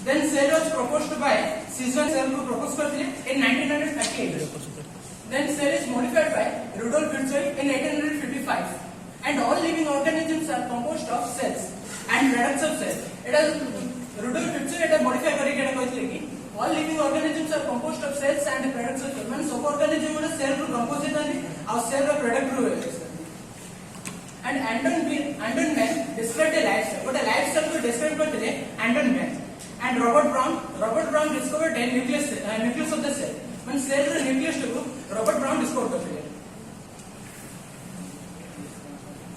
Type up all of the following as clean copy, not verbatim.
Then cell was proposed by Sisson cell को propose करते in 1938. Then cell is modified by Rudolf Virchow in 1855. And all living organisms are composed of cells and products of cells. It has Rudolf Virchow it modify करके क्या कहते हैं कि all living organisms are composed of cells and products of cells. मतलब सब organism में cell रू composite है और cell रा product रू है. And Anton Mann described a life cell. But a life cell को describe करते हैं Anton Mann. And Robert Brown discovered a nucleus of the cell. When cell रा nucleus को Robert Brown discovered करते हैं.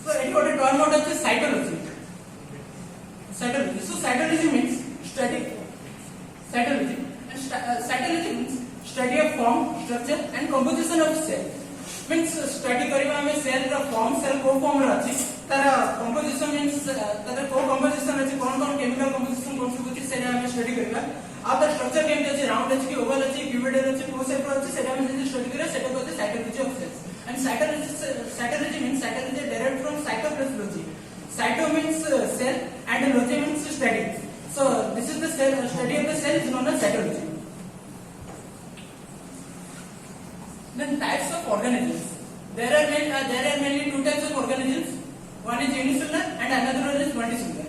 So it got a term out of the cytology. So cytology means study. Cytology. And cytology means study of form, structure and composition of cell. Means study करिबा में cell रा form, cell को form रा अछि. तारा composition means तारा को composition अछि कौन chemical composition कौन सब अछि सेटा हमें study करिबा. आ तार structure केमति अछि round अछि कि oval अछि cuboidal अछि को shape अछि सेटा हमें जदी study करिबा सेटा कहते cytology of cells. And cytology means cytology derived from cyto plus logy. Cyto means cell and logy means study. So this is the cell study of the cell is known as cytology. Then types of organisms. There are mainly two types of organisms. One is unicellular and another one is multicellular.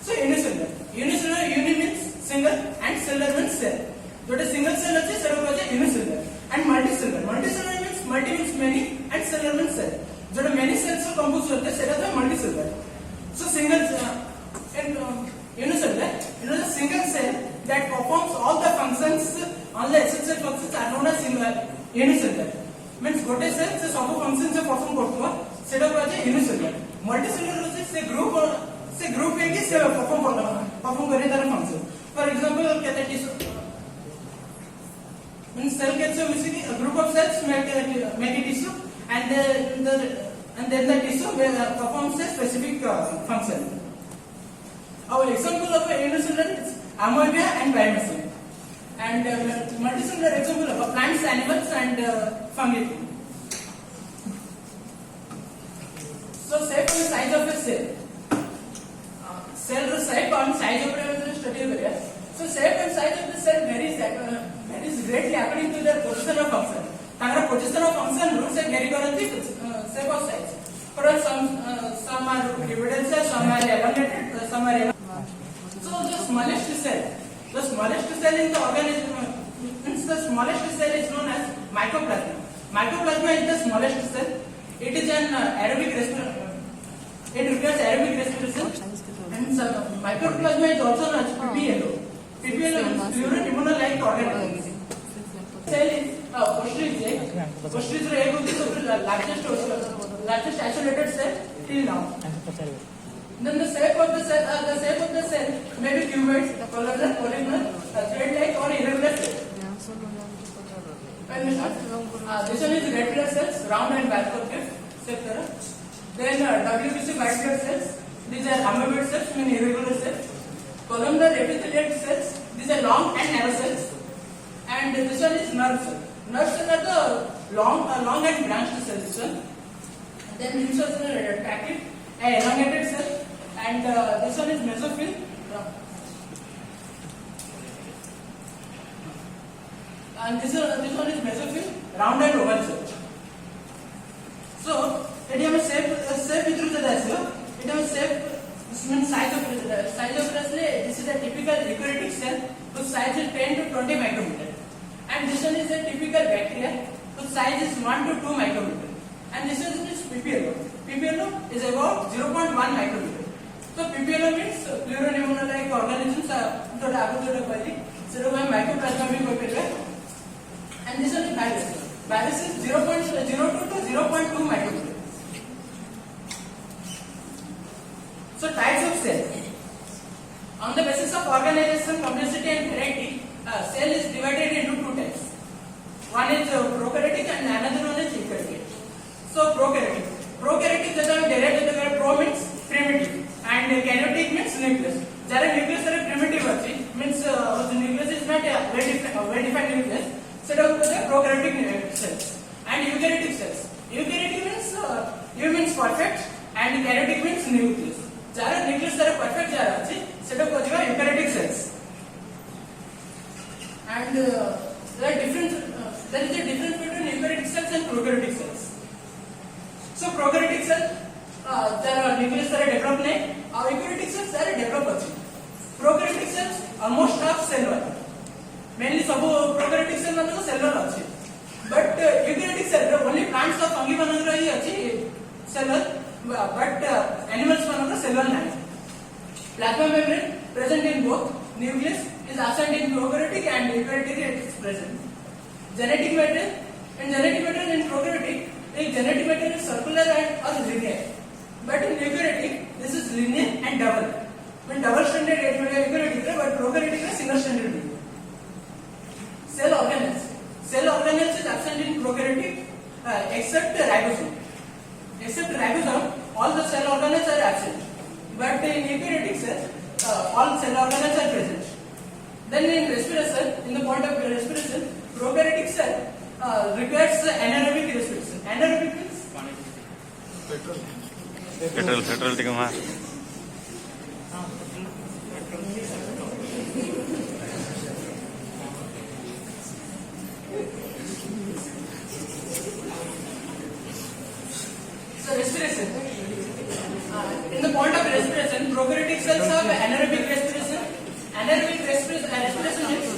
So unicellular uni means single and cellular means cell. So the single cell is unicellular and multicellular means multi means many and cellular means cell. So the many cells are composed of this is multicellular. So single and unicellular is a single cell that performs all the functions, all the essential functions are known as unicellular. Means gote cell से सब functions से perform करता है सेटा को आजे unicellular. Multicellular से group है कि से perform करे तारा function. For example कहते हैं tissue. Means cell gets a group of cells make a tissue and then the tissue performs a specific function. Our example of a unicellular is ammonia and biomass. And multicellular example of plants, animals and fungi. So shape and size of a cell. Cell shape and size of a study area. So shape and size of the cell varies greatly according to their position of function. Tangara position of function rules and vary करती shape or size. For some are cuboidal cells, some are elongated, some are. So the smallest cell in the organism means the smallest cell is known as mycoplasma. Mycoplasma is the smallest cell. It is an aerobic respirator. It requires aerobic respiration. And mycoplasma is also known as PPLO. PPLO means pluripotent organism. Cell is posterior egg is the largest isolated cell till now. Then the shape of the cell may be cuboid, columnar, polygonal, thread-like or irregular shape. This one is red blood cells, round and biforcate shape. Then WBC white blood cells. These are amoeboid cells, mean irregular cells. Columnar epithelial cells. These are long and narrow cells. And this one is nerve cell. Nerve cells are the long and branched cells. This one. Then this one is tractive, elongated cell. And this one is mesophyll. And this one is mesophyll, round and oval cell. So, it has a shape with the it has a shape. This means size of this is a typical eukaryotic cell whose size is 10 to 20 micrometer. And this one is a typical bacteria whose size is 1 to 2 micrometer. And this one is PPLO. PPLO is about 0.1 micrometer. So PPLO means pluripotent organisms जोड़ा आगे जोड़ा पहली सिर्फ हम mycoplasma भी कोई पहले and this one is virus. Virus is 0.02 to 0.2 micrometer. So types of cells. On the basis of organization, complexity and variety, cell is divided into two types. One is prokaryotic and another one is eukaryotic. So prokaryotic. Prokaryotic जैसा हम derived करते pro means primitive. And karyotic means nucleus. Jare nucleus are primitive अछि means the nucleus is not a well defined nucleus. So that is prokaryotic cells. And eukaryotic cells. Eukaryotic means U means perfect and karyotic means nucleus. Jare nucleus are perfect jare अछि सेटा को जिवा eukaryotic cells. and there is a difference between eukaryotic cells and prokaryotic cells. So prokaryotic cells there nucleus develop nahi, और eukaryotic cells there develop अच्छी. Prokaryotic cells almost have cell wall. Mainly सब prokaryotic cell मतलब cell wall अच्छी. But eukaryotic cell only plants और fungi बनाने रही अच्छी cell wall, but animals बनाने cell wall नहीं. Plasma membrane present in both. Nucleus is absent in prokaryotic and eukaryotic it is present. Genetic material in prokaryotic, the genetic material is circular and or linear. But in eukaryotic, this is linear and double. When double stranded eukaryotic, but prokaryotic is single stranded. Cell organelles is absent in prokaryotic except ribosome. Except ribosome, all the cell organelles are absent. But in eukaryotic cells, all cell organelles are present. Then in respiration, in the point of respiration, prokaryotic cell requires anaerobic respiration. Anaerobic means petrol tika maar. So respiration. In the point of respiration, prokaryotic cells have anaerobic respiration. Anaerobic respiration means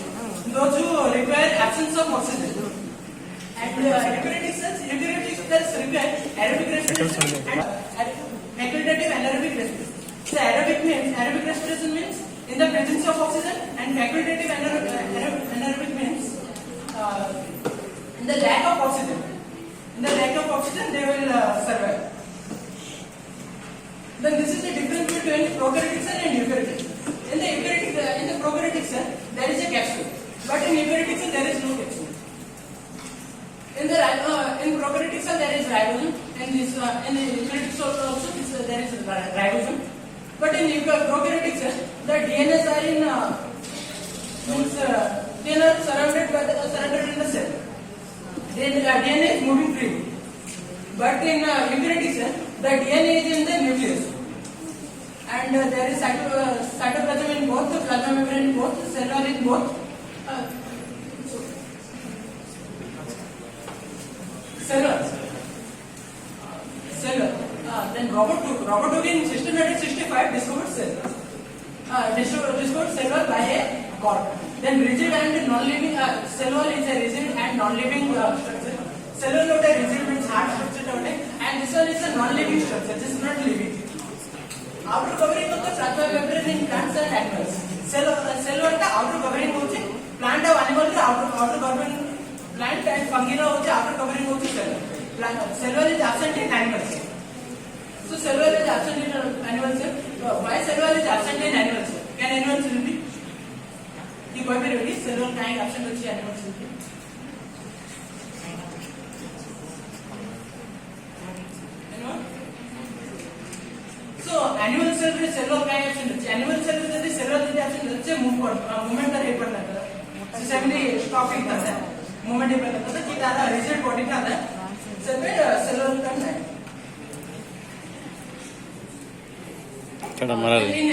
those who require absence of oxygen. And eukaryotic cells require aerobic respiration and facultative anaerobic respiration. So aerobic respiration means in the presence of oxygen, and facultative anaerobic means in the lack of oxygen. In the lack of oxygen, they will survive. Then this is the difference between prokaryotic cell and eukaryotic cell. In the prokaryotic cell, there is a capsule, but in eukaryotic cell there is no capsule. In prokaryotic cell there is ribosome, in the eukaryotic cell also there is ribosome. But in prokaryotic cell, the DNAs are surrounded in the cell. Then DNA is moving freely. But in eukaryotic cell, the DNA is in the nucleus. And there is cytoplasm in both, the plasma membrane in both, cell wall in both. Cell. Then Robert Hooke in 1665 discovered cell. Discovered cell wall by a cork. Then rigid and non-living cell wall is a rigid and non-living structure. Cell wall is a rigid means hard structure, and this one is a non-living structure. This is not living. Outer covering of the plasma membrane in plants and animals. Cell wall का outer covering होती है. Plant और animal का outer covering, plant and fungi का होती है outer covering होती है cell. Cell wall is absent in animals. So cell wall is absent in animals. Why cell wall is absent in animals? Can anyone tell me? ये कोई भी ready cell wall कहाँ absent होती है animals में? Anyone? So animal cell में cell wall कहाँ absent होती है? Animal cell में जैसे cell wall जैसे absent होती है, movement का रेट बढ़ना था. Assembly stopping था, movement ये बढ़ना था कि तारा rigid body था ना, cell में cell wall करना है. In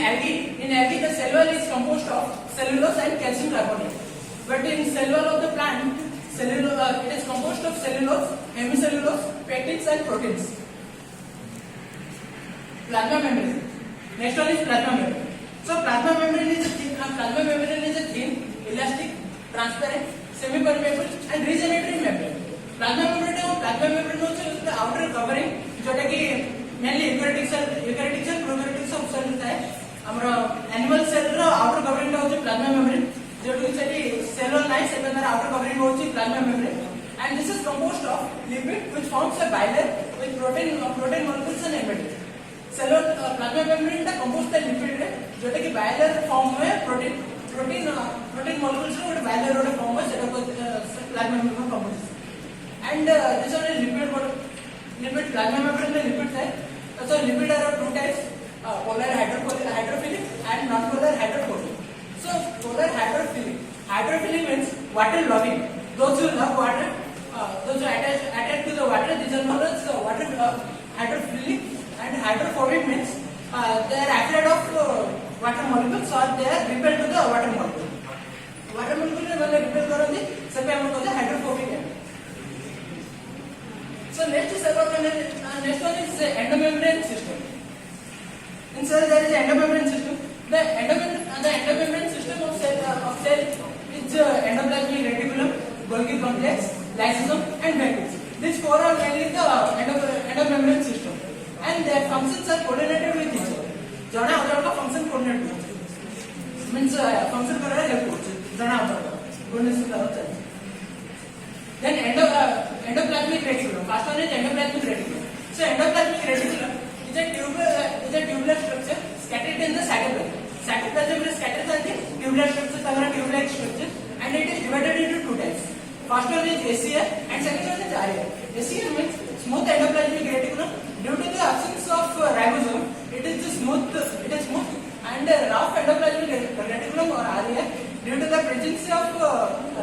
algae, the cell wall is composed of cellulose and calcium carbonate. But in cell wall of the plant, it is composed of cellulose, hemicellulose, pectins and proteins. Plasma membrane. Next one is plasma membrane. So plasma membrane is a thin, elastic, transparent, semi-permeable and regenerative membrane. Plasma membrane होता है उसका outer covering जोटा कि mainly eukaryotic cell, prokaryotic cell होता है. हमारा animal cell रो outer covering टा होता है plasma membrane. जोटा कि cell wall नहीं, cell wall outer covering होता है plasma membrane. And this is composed of lipid which forms a bilayer with protein molecules and embedded. Cell wall plasma membrane टा composed है lipid है जोटा कि bilayer form में protein molecules रो एक bilayer रो form में सेटा को plasma membrane composed. And this one is lipid plasma membrane में lipids है. So lipid are of two types, polar hydrophilic and non-polar hydrophobic. So polar hydrophilic means water loving. Those who love water, those who attach to the water, these are known as water hydrophilic. And hydrophobic means they are afraid of water molecules or they are repelled to the water molecule. Water molecule में मतलब repel करो In cell there is endomembrane system. The endomembrane system of cell is endoplasmic reticulum, Golgi complex, lysosome and vacuole. These four are mainly the endomembrane system, and their functions are coordinated with each other. जड़ा other का function coordinate होता है, means function कराया help होता है, जड़ा other का coordination होता है. Then endoplasmic reticulum. First one is endoplasmic reticulum. So endoplasmic reticulum is a tubular structure scattered in the cytoplasm. Cytoplasm is scattered in the tubular structure, tubular structure, and it is divided into two types. First one is ACR and second one is RAR. ACR means smooth endoplasmic reticulum. Due to the absence of ribosome, it is smooth, and rough endoplasmic reticulum or RAR, due to the presence of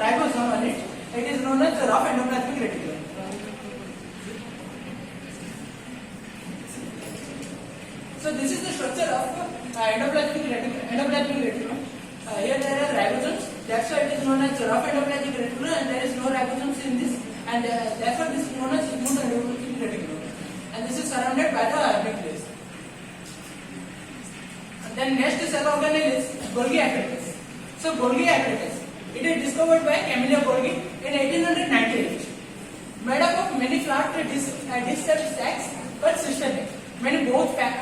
ribosome on it, it is known as rough endoplasmic reticulum. So this is the structure of endoplasmic reticulum. Here there are ribosomes. That's why it is known as rough endoplasmic reticulum, and there is no ribosomes in this, and therefore this is known as smooth endoplasmic reticulum. And this is surrounded by the nucleus. And then next cell organelle is Golgi apparatus. So Golgi apparatus, it is discovered by Camillo Golgi in 1898. Made up of many flat disc-shaped sacs but systemic. Many both flat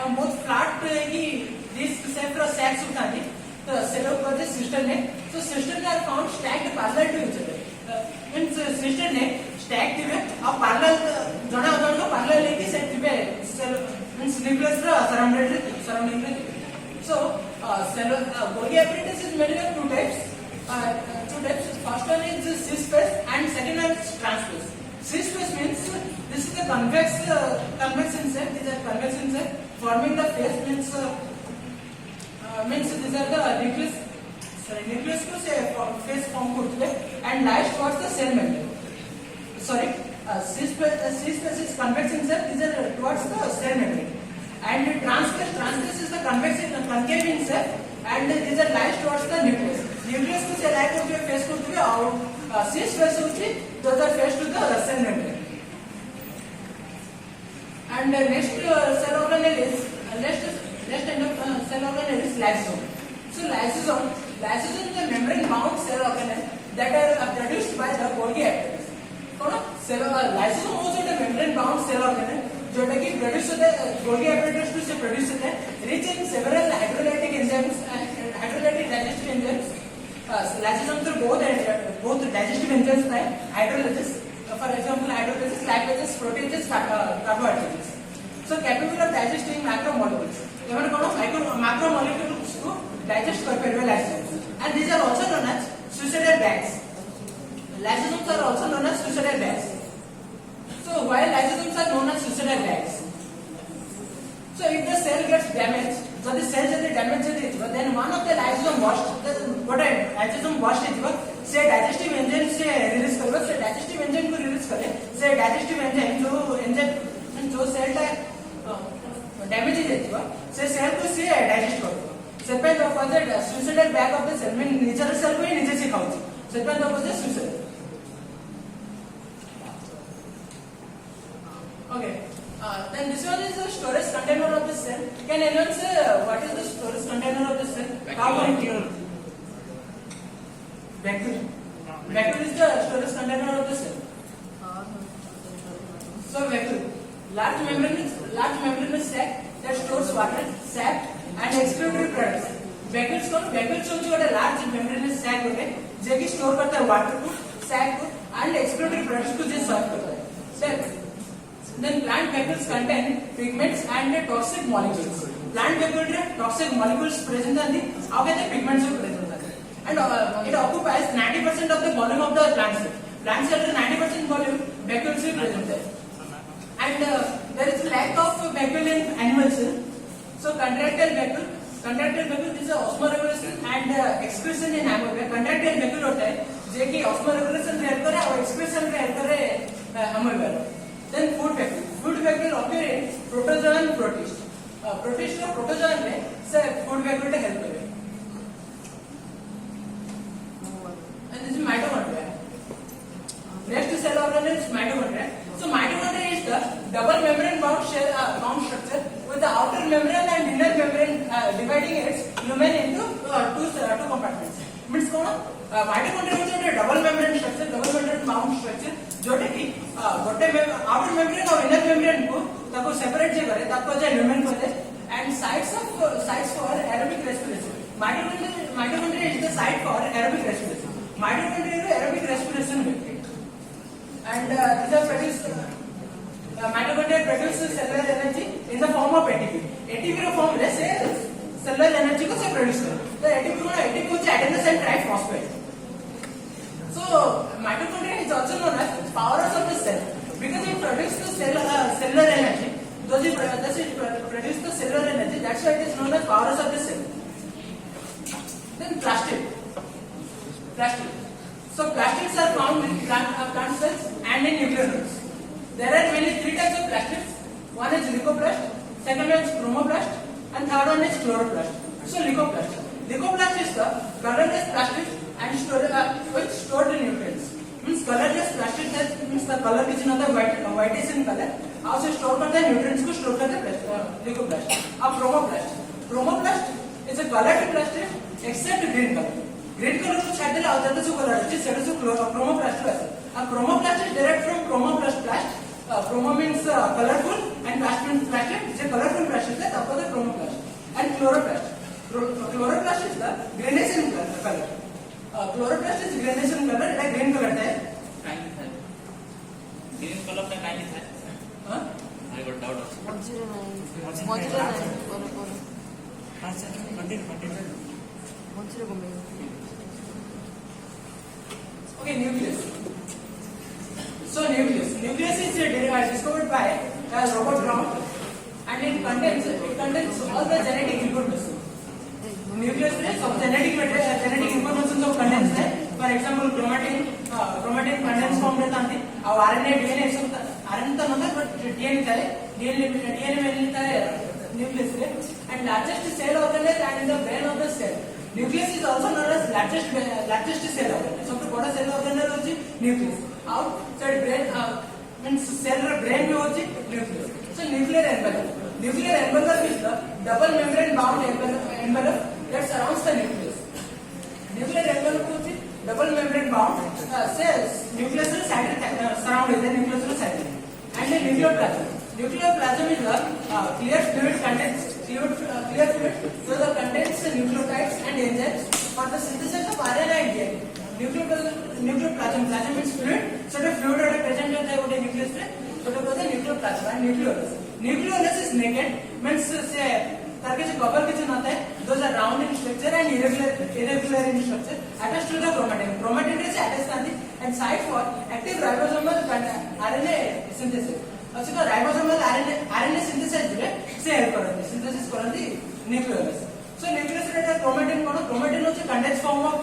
disc-shaped sacs होती हैं. The cell of the cistern. So cistern are found stacked parallel to each other. Means cistern stacked थे और parallel जड़ा other को parallel लेके set थे cell means nucleus surrounding थे. So Golgi apparatus is made of two types. First one is cis phase and second one is trans phase. Cis phase means this is the convex insect. These are convex insect forming the phase means these are the nucleus को से phase form करते हैं and lies towards the cell membrane. Cis phase is convex insect. These are towards the cell membrane. And trans phase is the concave insect and these are lies towards the nucleus. Nucleus को से lie करके phase करते हैं और cis phase होती those are phase to the cell membrane. And next cell organelle is lysosome. So lysosome is a membrane-bound cell organelle that are produced by the Golgi apparatus. Lysosome also is a membrane-bound cell organelle जोटा कि produce होता है Golgi apparatus से produce होता है rich in several hydrolytic enzymes and hydrolytic digestive enzymes. Lysosome तो both digestive enzymes है hydrolysis. For example, hydrolysis, lipases, proteases, carbohydrates. So capable of digesting macromolecules. एवं कौन macromolecules को digest कर पाएगा lysosomes. And these are also known as suicidal bags. Lysosomes are also known as suicidal bags. So why lysosomes are known as suicidal bags? So if the cell gets damaged, so the cell is damaged, then one of the lysosome burst से digestive enzyme से release करेगा. से digestive enzyme को release करे. से digestive enzyme जो cell damage है से cell को से digest करेगा. से पे तो further suicidal bag of the cell में निचर cell को ही नीचे से खाओ. से पे तो further suicide. Okay. Then this one is the storage container of the cell. Can anyone say what is the storage container of the cell? Vacuole. Vacuole is the storage container of the cell. So vacuole, large membranous sac that stores water, sap, and excretory products. Vacuoles also got a large membranous sac होते हैं जो कि store करता है water को, sap को, and excretory products को जो serve करता है. Then plant vacuoles contain pigments and toxic molecules. Plant vacuole में toxic molecules present हैं, how can the pigments are present हैं? And it occupies 90% of the volume of the plant cell. Plant cell 90% volume vacuoles are present हैं. And there is lack of vacuole in animal cell. So contractile vacuole is osmoregulation and excretion in ammonia. Contractile vacuole होता है जो कि osmoregulation में help करे और excretion में help करे ammonia. Then food vacuole occur in protozoan and protist. Protist और protozoan में से food vacuole का help करे. And this is mitochondria. Next cell organelle is mitochondria. So mitochondria is the double membrane bound structure with the outer membrane and inner membrane dividing its lumen into two compartments. Means कौन mitochondria में जो double membrane structure, double membrane bound structure, Jote की गोटे outer membrane और inner membrane को ताको separate जे करे, ताको जे lumen कहते, and sites for aerobic respiration. Mitochondria is the site for aerobic respiration. Mitochondria is aerobic respiration में, and these are produced. Mitochondria produces cellular energy in the form of ATP. ATP row form ले से cellular energy को से produce करे. तो ATP को होता है adenosine triphosphate. So mitochondria is also known as powers of the cell because it produces the cellular energy. Thus it produces the cellular energy. That's why it is known as powers of the cell. Then plastic. So plastics are found in plant cells and in nucleosomes. There are mainly three types of plastics. One is leucoplast, second one is chromoplast, and third one is chloroplast. So leucoplast is the colorless plastic and which stored the nutrients. Means colorless plastic that means the color which is not the whitish in color. Also store करता है nutrients को store करता है leucoplast. अब chromoplast is a colored plastic except green color. Green color को छाड़ देला होता है तो जो color है जिससे जो chromoplast है. अब chromoplast is derived from chromoplast. Chromo means colorful and plast means plastic. जो colorful plastic है तब होता है chromoplast. And chloroplast is the greenish in color. Chloroplast is greenish in color. इधर green color है. ग्रीन कलर का काई था हाँ? आई गॉट डाउट मझिरे नाही बरोबर अच्छा कंटिन्यू मझिरे घुमे Okay, nucleus. So nucleus is discovered by Robert Brown, and it contains all the genetic information. Nucleus में सब genetic information सब contains है. For example, chromatin contains form रहता है. और RNA, DNA सब RNA तो नहीं but DNA था. DNA में मिलता है nucleus में. And largest cell organ and in the brain of the cell. Nucleus is also known as largest cell organ. सबसे बड़ा cell organ है होची nucleus. Outside brain means cell brain में होची nucleus. So nuclear envelope is the double membrane bound envelope that surrounds the nucleus. Nuclear envelope होची double membrane bound cells. Nucleus is surrounded the nucleus side. And the nucleoplasm is the clear fluid contains clear fluid so that contains nucleotides and enzymes for the synthesis of RNA and DNA. Nucleoplasm means fluid. So the fluid are present in the nucleus में. So the process nucleoplasm and nucleolus. Nucleolus is naked means say ताकि जो cover किसी होता है those are round in structure and irregular in structure attached to the chromatin is attached and site for active ribosomal RNA synthesis. अच्छा तो ribosomal RNA synthesis जो है से help करती है synthesis करती nucleolus. So nucleus रे chromatin कौन chromatin होची condensed form of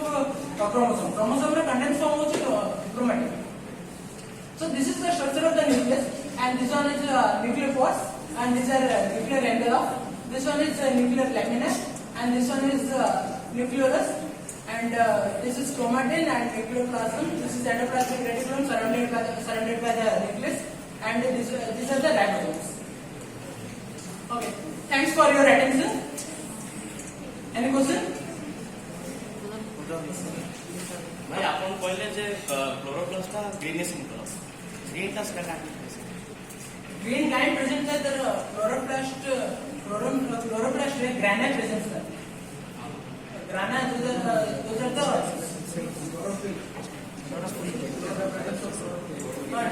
chromosome रे condensed form होची chromatin. So this is the structure of the nucleus and this one is nucleopores and these are nuclear envelope. This one is nuclear lamina and this one is nucleolus and this is chromatin and nucleoplasm. This is endoplasmic reticulum surrounded by the nucleus and these are the ribosomes. Okay, thanks for your attention. Any question? भाई आपण पहिले जे chloroplast का greenish in colour green का scan Green kind present है तर chloroplast रे grana present है. Grana those are the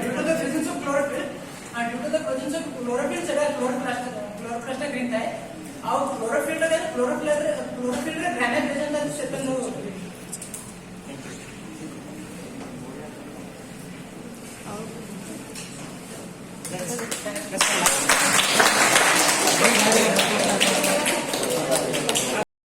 due to the presence of chlorophyll and due to the presence of chlorophyll सेटा chloroplast green था. और chlorophyll रे grana present है सेपल लोग. और